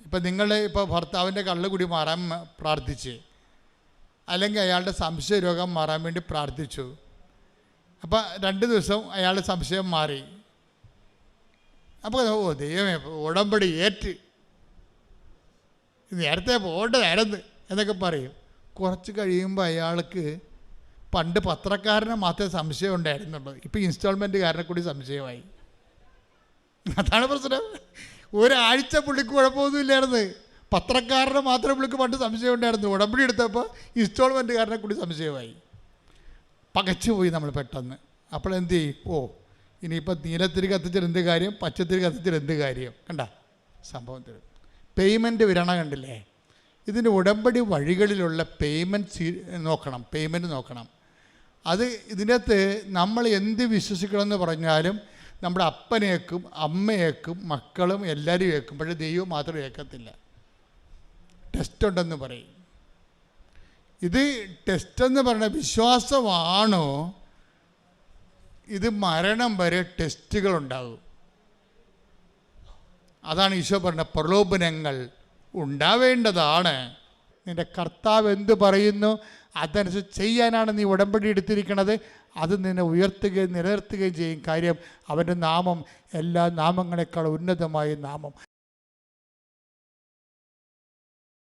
ഇപ്പം നിങ്ങൾ ഇപ്പോൾ ഭർത്താവിൻ്റെ കള്ളുകുടി മാറാൻ പ്രാർത്ഥിച്ച്, അല്ലെങ്കിൽ അയാളുടെ സംശയ രോഗം മാറാൻ വേണ്ടി പ്രാർത്ഥിച്ചു. അപ്പം 2 ദിവസം അയാളുടെ സംശയം മാറി. അപ്പോൾ ദൈവമേ ഉടമ്പടി ഏറ്റ്, നേരത്തെ പോകേണ്ടതായിരുന്നു എന്നൊക്കെ പറയും. കുറച്ച് കഴിയുമ്പോൾ അയാൾക്ക് പണ്ട് പത്രക്കാരനെ മാത്രമേ സംശയം ഉണ്ടായിരുന്നുള്ളൂ, ഇപ്പോൾ ഇൻസ്റ്റാൾമെൻറ്റുകാരനെ കൂടി സംശയമായി. അതാണ് പ്രശ്നം. ഒരാഴ്ച പുള്ളിക്ക് കുഴപ്പമൊന്നുമില്ലായിരുന്നു, പത്രക്കാരനെ മാത്രമേ പുള്ളിക്ക് പണ്ട് സംശയം ഉണ്ടായിരുന്നു. ഉടമ്പടി എടുത്തപ്പോൾ ഇൻസ്റ്റാൾമെൻറ്റുകാരനെ കൂടി സംശയമായി. പകച്ചുപോയി നമ്മൾ പെട്ടെന്ന്. അപ്പോൾ എന്ത് ചെയ്യും? ഇനിയിപ്പോൾ നീലത്തിരി കത്തിച്ചിട്ട് എന്ത് കാര്യം, പച്ചത്തിരി കത്തിച്ചിട്ട് എന്ത് കാര്യം? കണ്ട സംഭവം തരും. പേയ്മെൻറ്റ് വിരണ കണ്ടില്ലേ? ഇതിൻ്റെ ഉടമ്പടി വഴികളിലുള്ള പേയ്മെൻറ്റ് നോക്കണം. അത് ഇതിനകത്ത് നമ്മൾ എന്ത് വിശ്വസിക്കണമെന്ന് പറഞ്ഞാലും നമ്മുടെ അപ്പനേക്കും അമ്മയേക്കും മക്കളും എല്ലാവരും ഏക്കും, പക്ഷേ ദൈവം മാത്രം ഏക്കത്തില്ല. ടെസ്റ്റ് ഉണ്ടെന്ന് പറയും. ഇത് ടെസ്റ്റെന്ന് പറഞ്ഞ വിശ്വാസമാണോ? ഇത് മരണം വരെ ടെസ്റ്റുകളുണ്ടാകും. അതാണ് ഈശോ പറഞ്ഞ പ്രലോഭനങ്ങൾ ഉണ്ടാവേണ്ടതാണ്. നിൻ്റെ കർത്താവ് എന്ത് പറയുന്നു അതനുസരിച്ച് ചെയ്യാനാണ് നീ ഉടമ്പടി എടുത്തിരിക്കുന്നത്. അത് നിന്നെ ഉയർത്തുകയും നിലനിർത്തുകയും ചെയ്യും. കാര്യം അവൻ്റെ നാമം എല്ലാ നാമങ്ങളെക്കാൾ ഉന്നതമായ നാമം.